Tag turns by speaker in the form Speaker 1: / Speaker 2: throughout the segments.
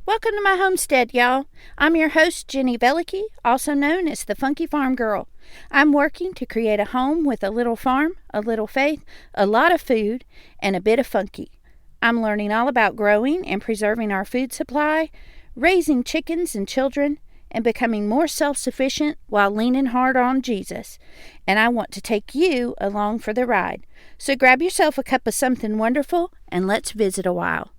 Speaker 1: Welcome to my homestead, y'all. I'm your host, Jenny Velicky, also known as the Funky Farm Girl. I'm working to create a home with a little farm, a little faith, a lot of food, and a bit of funky. I'm learning all about growing and preserving our food supply, raising chickens and children, and becoming more self-sufficient while leaning hard on Jesus. And I want to take you along for the ride. So grab yourself a cup of something wonderful and let's visit a while.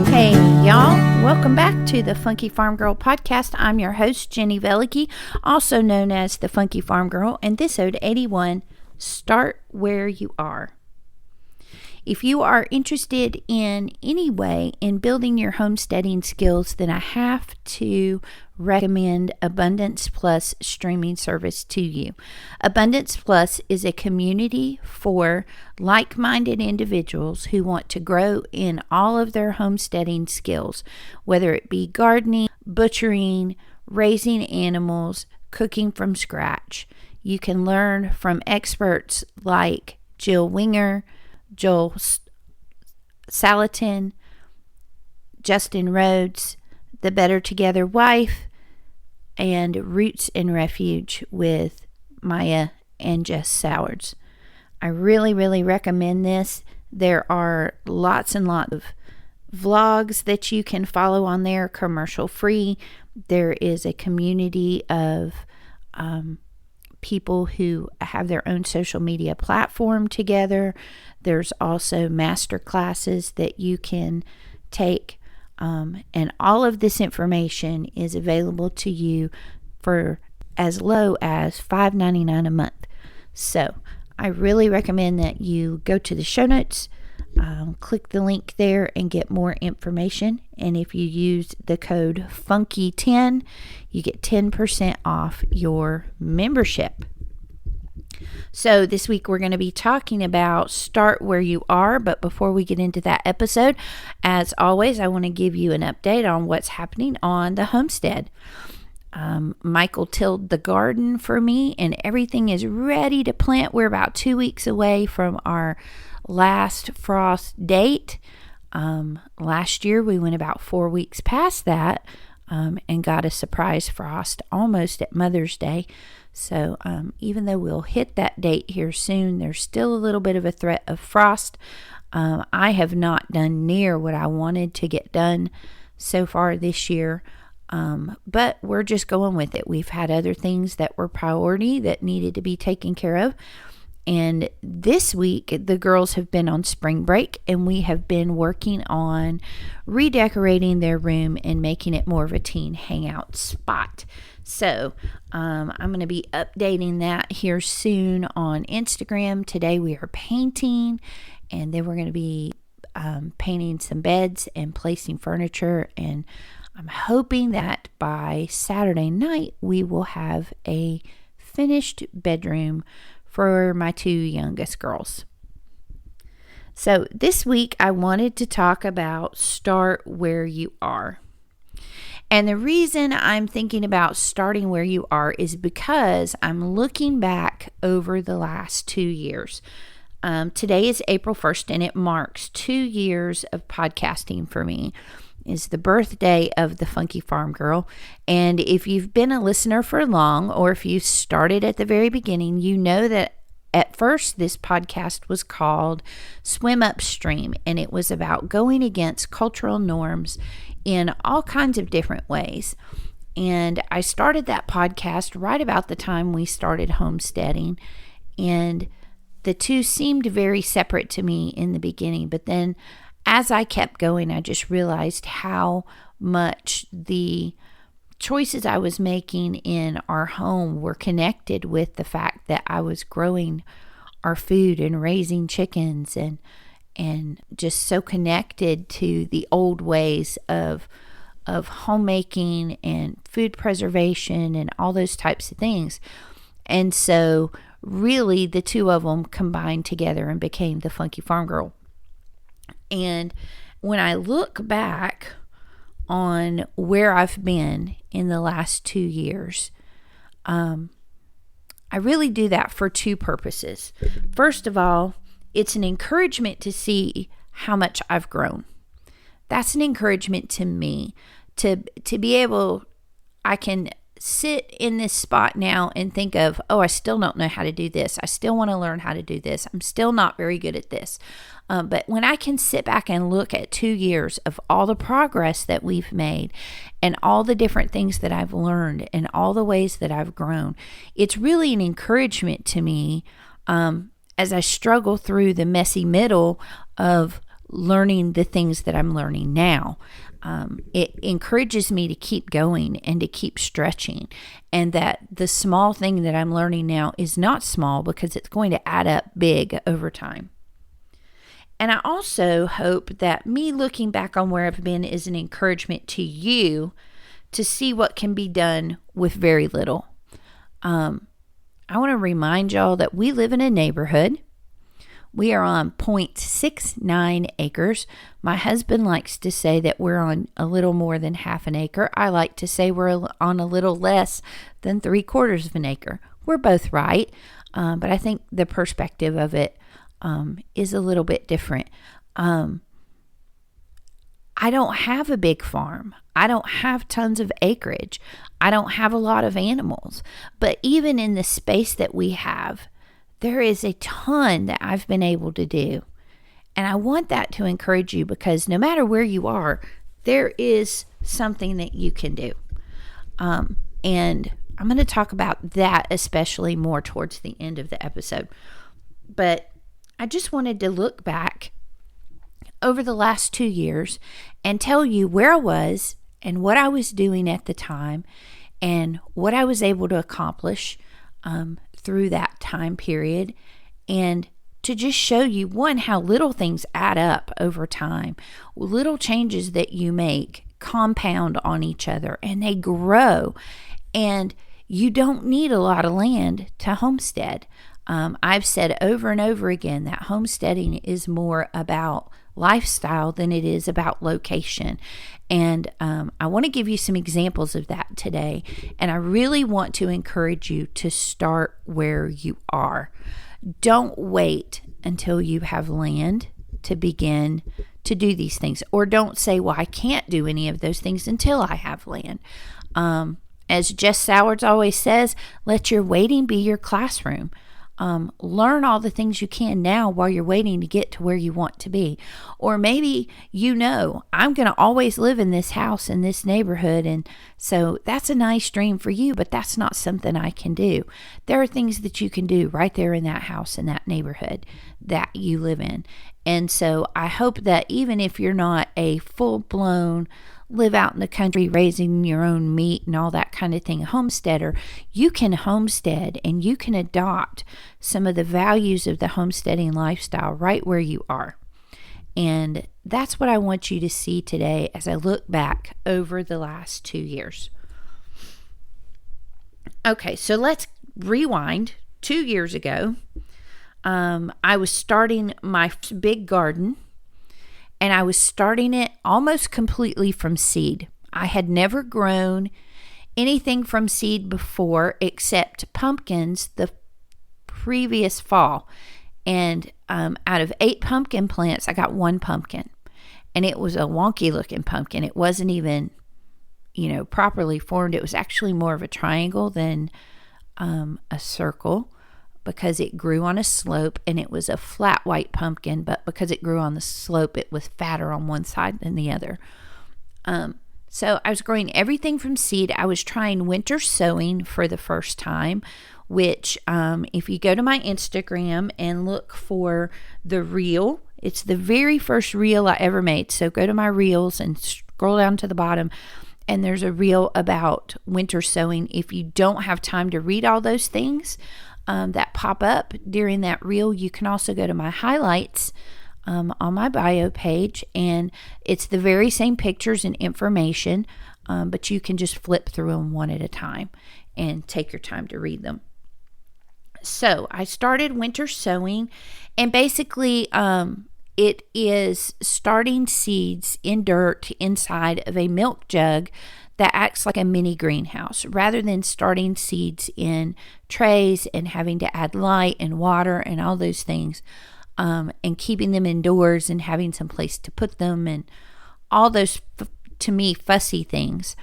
Speaker 1: Hey y'all, welcome back to the Funky Farm Girl podcast. I'm your host, Jenny Velicky, also known as the Funky Farm Girl, and this ode 81, Start Where You Are. If you are interested in any way in building your homesteading skills, then I have to recommend Abundance Plus streaming service to you. Abundance Plus is a community for like-minded individuals who want to grow in all of their homesteading skills, whether it be gardening, butchering, raising animals, cooking from scratch. You can learn from experts like Jill Winger, Joel Salatin, Justin Rhodes, The Better Together Wife, and Roots and Refuge with Maya and Jess Sowards. I really recommend this. There are lots and lots of vlogs that you can follow on there, commercial free. There is a community of people who have their own social media platform together. There's also master classes that you can take, and all of this information is available to you for as low as $5.99 a month. So I really recommend that you go to the show notes, click the link there and get more information. And if you use the code FUNKY10, you get 10% off your membership. So this week we're going to be talking about Start Where You Are. But before we get into that episode, as always, I want to give you an update on what's happening on the homestead. Michael tilled the garden for me and everything is ready to plant. We're about 2 weeks away from our last frost date. Last year we went about 4 weeks past that and got a surprise frost almost at Mother's Day. So even though we'll hit that date here soon, there's still a little bit of a threat of frost. I have not done near what I wanted to get done so far this year, but we're just going with it. We've had other things that were priority that needed to be taken care of. And this week, the girls have been on spring break, and we have been working on redecorating their room and making it more of a teen hangout spot. So I'm going to be updating that here soon on Instagram. Today we are painting, and then we're going to be painting some beds and placing furniture. And I'm hoping that by Saturday night, we will have a finished bedroom for my two youngest girls. So this week I wanted to talk about Start Where You Are. And the reason I'm thinking about starting where you are is because I'm looking back over the last 2 years. Today is April 1st, and it marks 2 years of podcasting for me. It's the birthday of the Funky Farm Girl. And if you've been a listener for long, or if you started at the very beginning, you know that at first this podcast was called Swim Upstream, and it was about going against cultural norms in all kinds of different ways. And I started that podcast right about the time we started homesteading, and the two seemed very separate to me in the beginning, but then as I kept going, I just realized how much the choices I was making in our home were connected with the fact that I was growing our food and raising chickens, and just so connected to the old ways of homemaking and food preservation and all those types of things. And so really the two of them combined together and became the Funky Farm Girl. And when I look back on where I've been in the last 2 years, I really do that for two purposes. First of all, it's an encouragement to see how much I've grown. That's an encouragement to me to be able, I can sit in this spot now and think of, oh, I still don't know how to do this. I still want to learn how to do this. I'm still not very good at this. But when I can sit back and look at 2 years of all the progress that we've made and all the different things that I've learned and all the ways that I've grown, it's really an encouragement to me as I struggle through the messy middle of learning the things that I'm learning now. It encourages me to keep going and to keep stretching, and that the small thing that I'm learning now is not small because it's going to add up big over time. And I also hope that me looking back on where I've been is an encouragement to you to see what can be done with very little. I want to remind y'all that we live in a neighborhood. We are on 0.69 acres. My husband likes to say that we're on a little more than half an acre. I like to say we're on a little less than 3/4 of an acre. We're both right, but I think the perspective of it is a little bit different. I don't have a big farm. I don't have tons of acreage. I don't have a lot of animals. But even in the space that we have, there is a ton that I've been able to do. And I want that to encourage you, because no matter where you are, there is something that you can do. And I'm going to talk about that especially more towards the end of the episode. But I just wanted to look back over the last 2 years and tell you where I was and what I was doing at the time and what I was able to accomplish through that time period, and to just show you, one, how little things add up over time. Little changes that you make compound on each other and they grow, and you don't need a lot of land to homestead. I've said over and over again that homesteading is more about lifestyle than it is about location. And I want to give you some examples of that today. And I really want to encourage you to start where you are. Don't wait until you have land to begin to do these things. Or don't say, well, I can't do any of those things until I have land. As Jess Sowards always says, let your waiting be your classroom. Learn all the things you can now while you're waiting to get to where you want to be. Or maybe I'm going to always live in this house in this neighborhood, and so that's a nice dream for you, but that's not something I can do. There are things that you can do right there in that house, in that neighborhood that you live in. And so I hope that even if you're not a full-blown live out in the country raising your own meat and all that kind of thing homesteader, you can homestead and you can adopt some of the values of the homesteading lifestyle right where you are. And that's what I want you to see today as I look back over the last 2 years. Okay, so let's rewind. 2 years ago, I was starting my big garden. And I was starting it almost completely from seed. I had never grown anything from seed before except pumpkins the previous fall. And out of 8 pumpkin plants, I got 1 pumpkin. And it was a wonky looking pumpkin. It wasn't even, properly formed. It was actually more of a triangle than a circle, because it grew on a slope, and it was a flat white pumpkin, but because it grew on the slope, it was fatter on one side than the other. So I was growing everything from seed. I was trying winter sowing for the first time, which if you go to my Instagram and look for the reel, it's the very first reel I ever made. So go to my reels and scroll down to the bottom, and there's a reel about winter sowing. If you don't have time to read all those things that pop up during that reel, you can also go to my highlights on my bio page, and it's the very same pictures and information, but you can just flip through them one at a time and take your time to read them. So I started winter sowing, and basically it is starting seeds in dirt inside of a milk jug that acts like a mini greenhouse, rather than starting seeds in trays and having to add light and water and all those things, and keeping them indoors and having some place to put them and all those, to me, fussy things.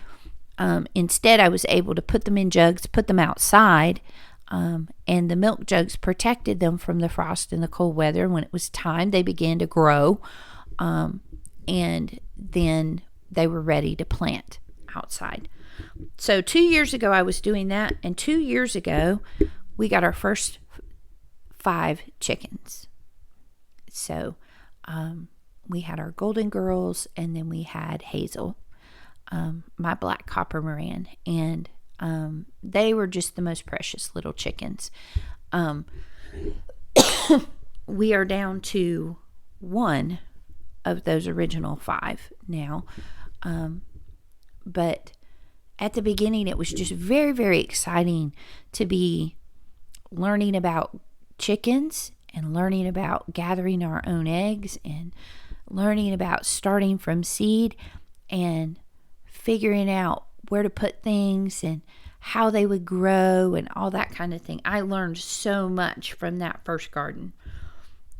Speaker 1: Instead, I was able to put them in jugs, put them outside, and the milk jugs protected them from the frost and the cold weather. When it was time, they began to grow, and then they were ready to plant outside. So 2 years ago, I was doing that, and 2 years ago, we got our first 5 chickens. So we had our golden girls, and then we had Hazel, my black copper Moran, and they were just the most precious little chickens. We are down to 1 of those original 5 now. But at the beginning, it was just very, very exciting to be learning about chickens and learning about gathering our own eggs and learning about starting from seed and figuring out where to put things and how they would grow and all that kind of thing. I learned so much from that first garden.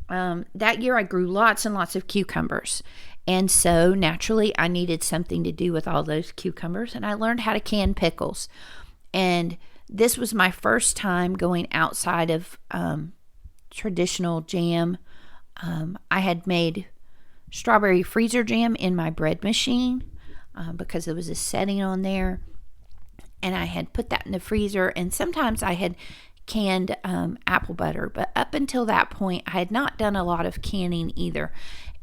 Speaker 1: That year I grew lots and lots of cucumbers. And so naturally I needed something to do with all those cucumbers, and I learned how to can pickles. And this was my first time going outside of traditional jam. I had made strawberry freezer jam in my bread machine because there was a setting on there, and I had put that in the freezer, and sometimes I had canned apple butter, but up until that point I had not done a lot of canning either.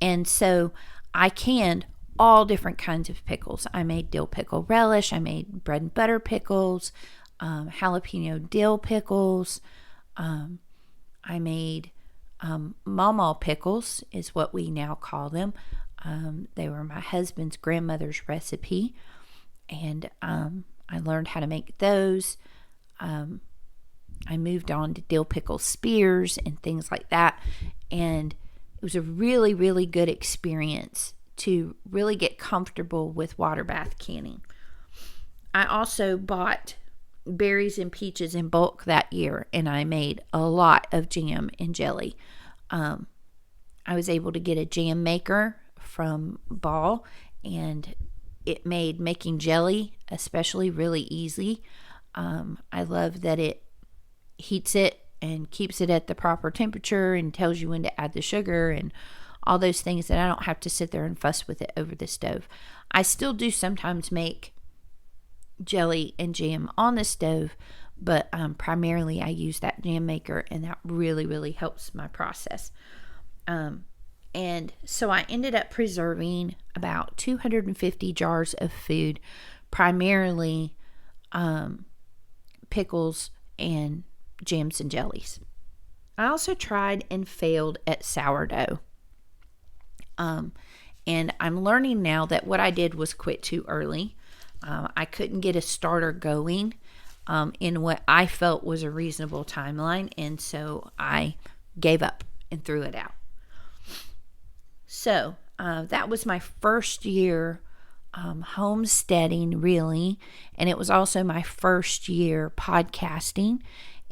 Speaker 1: And so I canned all different kinds of pickles. I made dill pickle relish, I made bread and butter pickles, jalapeno dill pickles, I made mama pickles is what we now call them. They were my husband's grandmother's recipe, and I learned how to make those. I moved on to dill pickle spears and things like that, and it was a really, really good experience to really get comfortable with water bath canning. I also bought berries and peaches in bulk that year, and I made a lot of jam and jelly. I was able to get a jam maker from Ball, and it made making jelly especially really easy. I love that it heats it and keeps it at the proper temperature and tells you when to add the sugar and all those things, that I don't have to sit there and fuss with it over the stove. I still do sometimes make jelly and jam on the stove, but primarily I use that jam maker, and that really, really helps my process. And so I ended up preserving about 250 jars of food, primarily pickles and jams and jellies. I also tried and failed at sourdough. And I'm learning now that what I did was quit too early. I couldn't get a starter going in what I felt was a reasonable timeline, and so I gave up and threw it out. So that was my first year homesteading, really, and it was also my first year podcasting.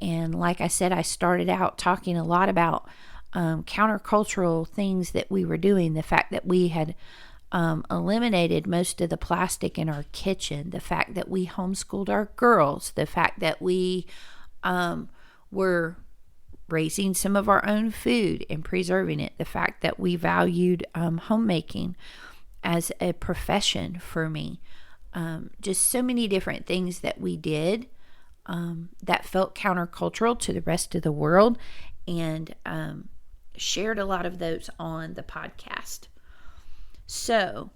Speaker 1: And like I said, I started out talking a lot about countercultural things that we were doing, the fact that we had eliminated most of the plastic in our kitchen, the fact that we homeschooled our girls, the fact that we were raising some of our own food and preserving it, the fact that we valued homemaking as a profession for me. Just so many different things that we did that felt countercultural to the rest of the world, and shared a lot of those on the podcast. So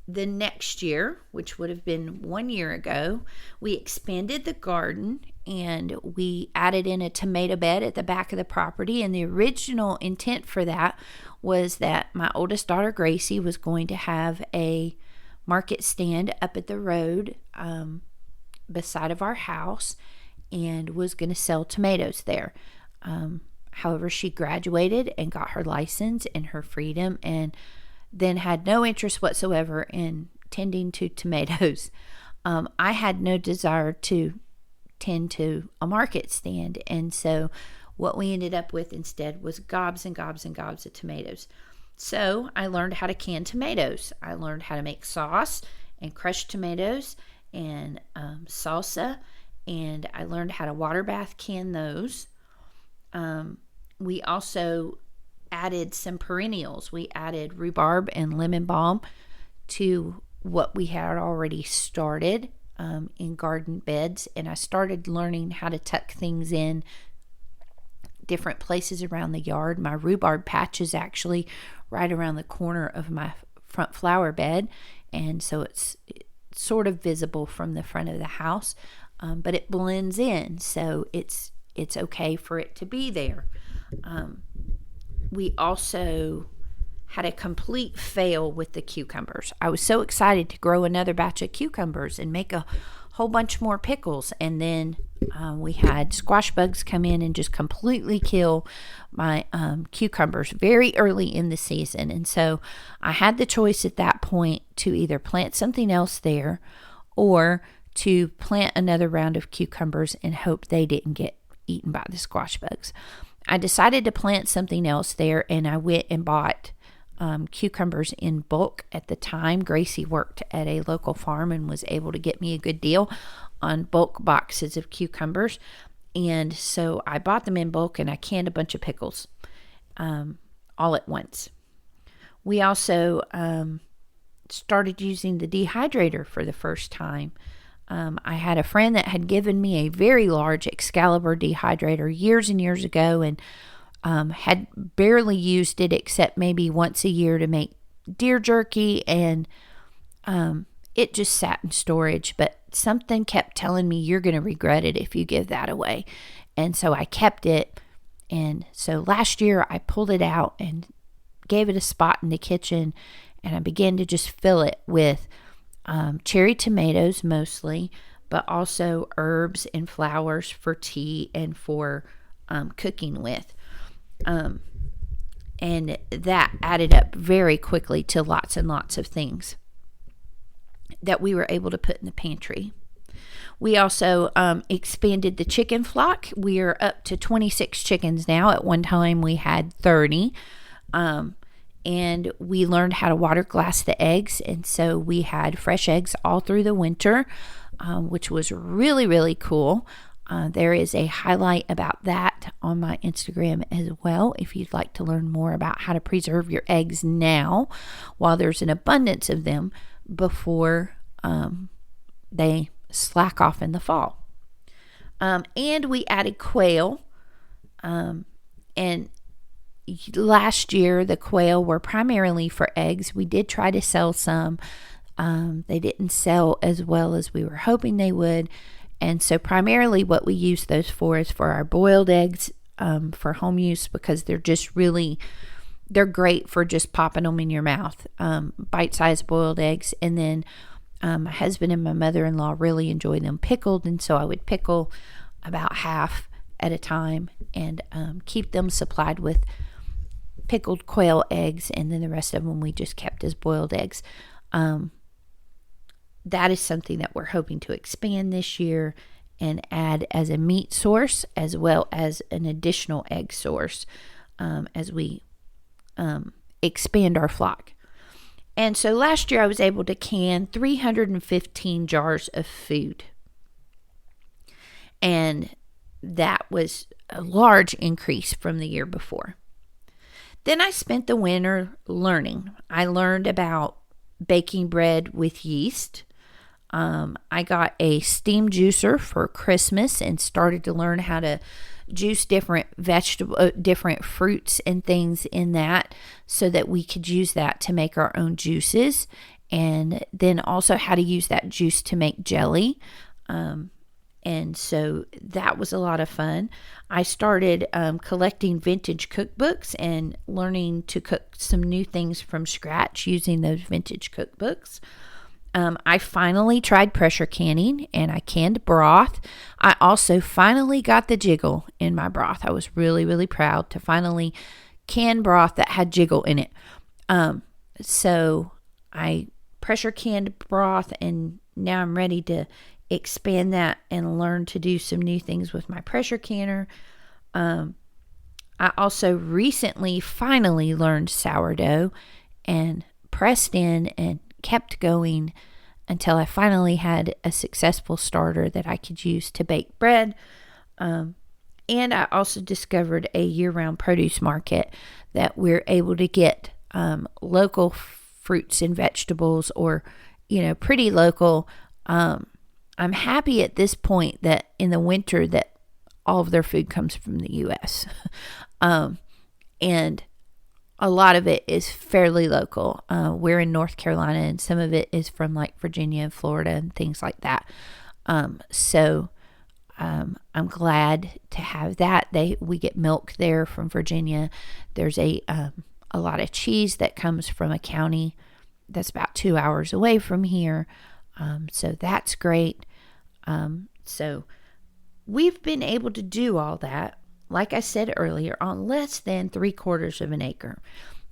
Speaker 1: the next year, which would have been 1 year ago, we expanded the garden and we added in a tomato bed at the back of the property. And the original intent for that was that my oldest daughter, Gracie, was going to have a market stand up at the road beside of our house and was going to sell tomatoes there. However, she graduated and got her license and her freedom, and then had no interest whatsoever in tending to tomatoes. I had no desire to tend to a market stand, and so what we ended up with instead was gobs and gobs and gobs of tomatoes. So I learned how to can tomatoes. I learned how to make sauce and crushed tomatoes and salsa, and I learned how to water bath can those. We also added some perennials. We added rhubarb and lemon balm to what we had already started in garden beds, and I started learning how to tuck things in different places around the yard. My rhubarb patch is actually right around the corner of my front flower bed, and so it's sort of visible from the front of the house, but it blends in, so it's okay for it to be there. We also had a complete fail with the cucumbers. I was so excited to grow another batch of cucumbers and make a whole bunch more pickles, and then we had squash bugs come in and just completely kill my cucumbers very early in the season. And so I had the choice at that point to either plant something else there or to plant another round of cucumbers and hope they didn't get eaten by the squash bugs. I decided to plant something else there, and I went and bought cucumbers in bulk. At the time, Gracie worked at a local farm and was able to get me a good deal on bulk boxes of cucumbers, and so I bought them in bulk, and I canned a bunch of pickles all at once. We also started using the dehydrator for the first time. I had a friend that had given me a very large Excalibur dehydrator years and years ago, and had barely used it except maybe once a year to make deer jerky, and it just sat in storage. But something kept telling me, you're going to regret it if you give that away. And so I kept it. And so last year I pulled it out and gave it a spot in the kitchen, and I began to just fill it with cherry tomatoes mostly, but also herbs and flowers for tea and for cooking with. And that added up very quickly to lots and lots of things that we were able to put in the pantry. We also expanded the chicken flock. We are up to 26 chickens now. At one time we had 30. And we learned how to water glass the eggs. And so we had fresh eggs all through the winter, which was really, really cool. There is a highlight about that on my Instagram as well, if you'd like to learn more about how to preserve your eggs now while there's an abundance of them before they slack off in the fall. And we added quail. And last year, the quail were primarily for eggs. We did try to sell some. They didn't sell as well as we were hoping they would. And so primarily what we use those for is for our boiled eggs for home use, because they're great for just popping them in your mouth. Bite-sized boiled eggs. And then my husband and my mother-in-law really enjoy them pickled. And so I would pickle about half at a time and keep them supplied with pickled quail eggs, and then the rest of them we just kept as boiled eggs. That is something that we're hoping to expand this year and add as a meat source as well as an additional egg source as we expand our flock. And so last year I was able to can 315 jars of food, and that was a large increase from the year before. Then I spent the winter learning. I learned about baking bread with yeast. I got a steam juicer for Christmas and started to learn how to juice different different fruits and things in that, so that we could use that to make our own juices, and then also how to use that juice to make jelly. And so that was a lot of fun. I started collecting vintage cookbooks and learning to cook some new things from scratch using those vintage cookbooks. I finally tried pressure canning, and I canned broth. I also finally got the jiggle in my broth. I was really, really proud to finally can broth that had jiggle in it. So I pressure canned broth, and now I'm ready to expand that and learn to do some new things with my pressure canner. I also recently finally learned sourdough and pressed in and kept going until I finally had a successful starter that I could use to bake bread. And I also discovered a year-round produce market that we're able to get local fruits and vegetables, or, pretty local. I'm happy at this point that in the winter that all of their food comes from the U.S. And a lot of it is fairly local. We're in North Carolina, and some of it is from like Virginia and Florida and things like that. So I'm glad to have that. We get milk there from Virginia. There's a lot of cheese that comes from a county that's about 2 hours away from here. So that's great. So we've been able to do all that, like I said earlier, on less than 3/4 of an acre.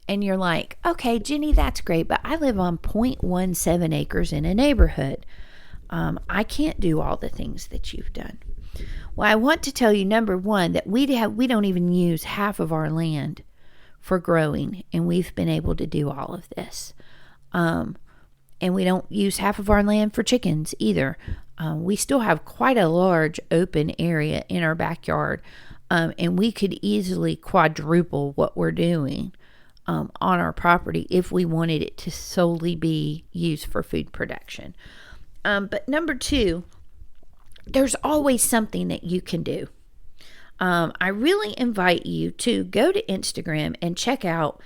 Speaker 1: And you're like, okay, Jenny, that's great, but I live on 0.17 acres in a neighborhood. I can't do all the things that you've done. Well, I want to tell you, number one, that we don't even use half of our land for growing, and we've been able to do all of this. And we don't use half of our land for chickens either. We still have quite a large open area in our backyard, and we could easily quadruple what we're doing on our property if we wanted it to solely be used for food production. But number two, there's always something that you can do. I really invite you to go to Instagram and check out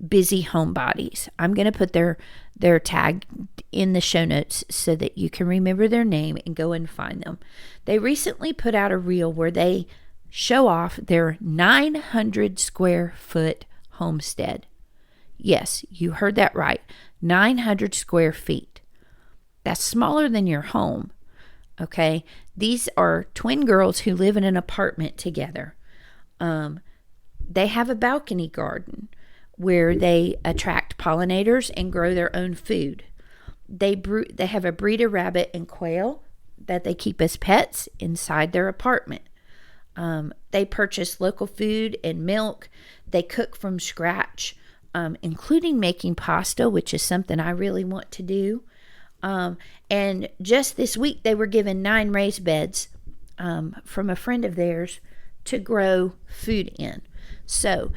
Speaker 1: Busy Homebodies. I'm going to put their tag in the show notes so that you can remember their name and go and find them. They recently put out a reel where they show off their 900 square foot homestead. Yes, you heard that right. 900 square feet. That's smaller than your home. Okay, these are twin girls who live in an apartment together. They have a balcony garden where they attract pollinators and grow their own food. They have a breed of rabbit and quail that they keep as pets inside their apartment. They purchase local food and milk. They cook from scratch, including making pasta, which is something I really want to do. And just this week, they were given 9 raised beds from a friend of theirs to grow food in. So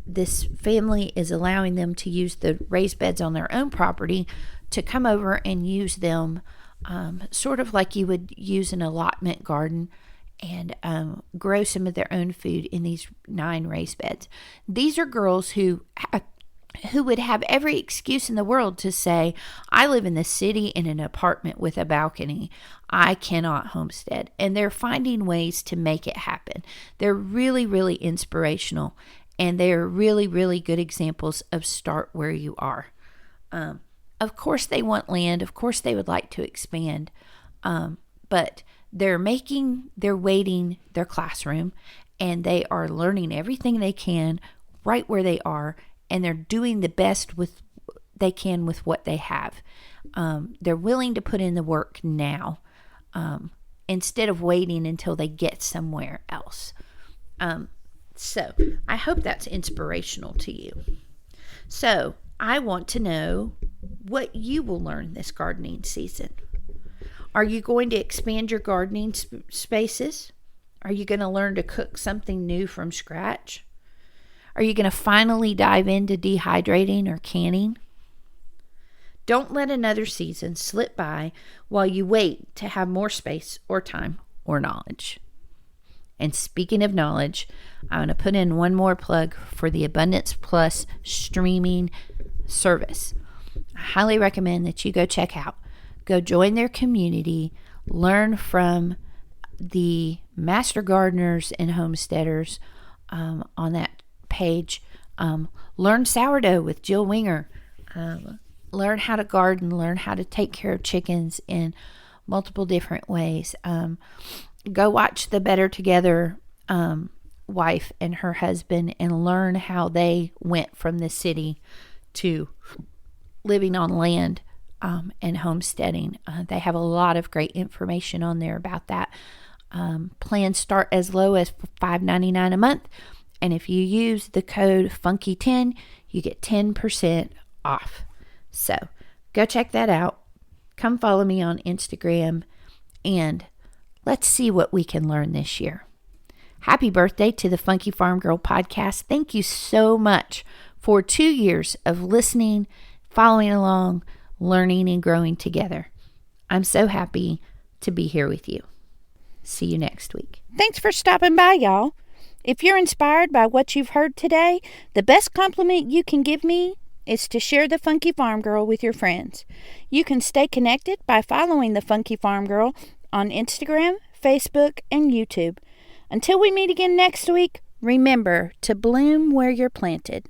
Speaker 1: this family is allowing them to use the raised beds on their own property to come over and use them sort of like you would use an allotment garden, and grow some of their own food in these 9 raised beds. These are girls who would have every excuse in the world to say, I live in the city in an apartment with a balcony. I cannot homestead. And they're finding ways to make it happen. They're really, really inspirational. And they're really, really good examples of start where you are. Of course, they want land. Of course, they would like to expand. But they're weighting their classroom, and they are learning everything they can right where they are. And they're doing the best they can with what they have. They're willing to put in the work now instead of waiting until they get somewhere else. So I hope that's inspirational to you. So I want to know what you will learn this gardening season. Are you going to expand your gardening spaces? Are you going to learn to cook something new from scratch? Are you going to finally dive into dehydrating or canning? Don't let another season slip by while you wait to have more space or time or knowledge. And speaking of knowledge, I'm going to put in one more plug for the Abundance Plus streaming service. I highly recommend that you go check out. Go join their community, learn from the master gardeners and homesteaders on that page. Learn sourdough with Jill Winger. learn how to garden, learn how to take care of chickens in multiple different ways. Go watch the Better Together wife and her husband and learn how they went from the city to living on land and homesteading. They have a lot of great information on there about that. Plans start as low as $5.99 a month. And if you use the code FUNKY10, you get 10% off. So go check that out. Come follow me on Instagram and let's see what we can learn this year. Happy birthday to the Funky Farm Girl podcast. Thank you so much for 2 years of listening, following along, learning, and growing together. I'm so happy to be here with you. See you next week.
Speaker 2: Thanks for stopping by, y'all. If you're inspired by what you've heard today, the best compliment you can give me is to share the Funky Farm Girl with your friends. You can stay connected by following the Funky Farm Girl on Instagram, Facebook, and YouTube. Until we meet again next week, remember to bloom where you're planted.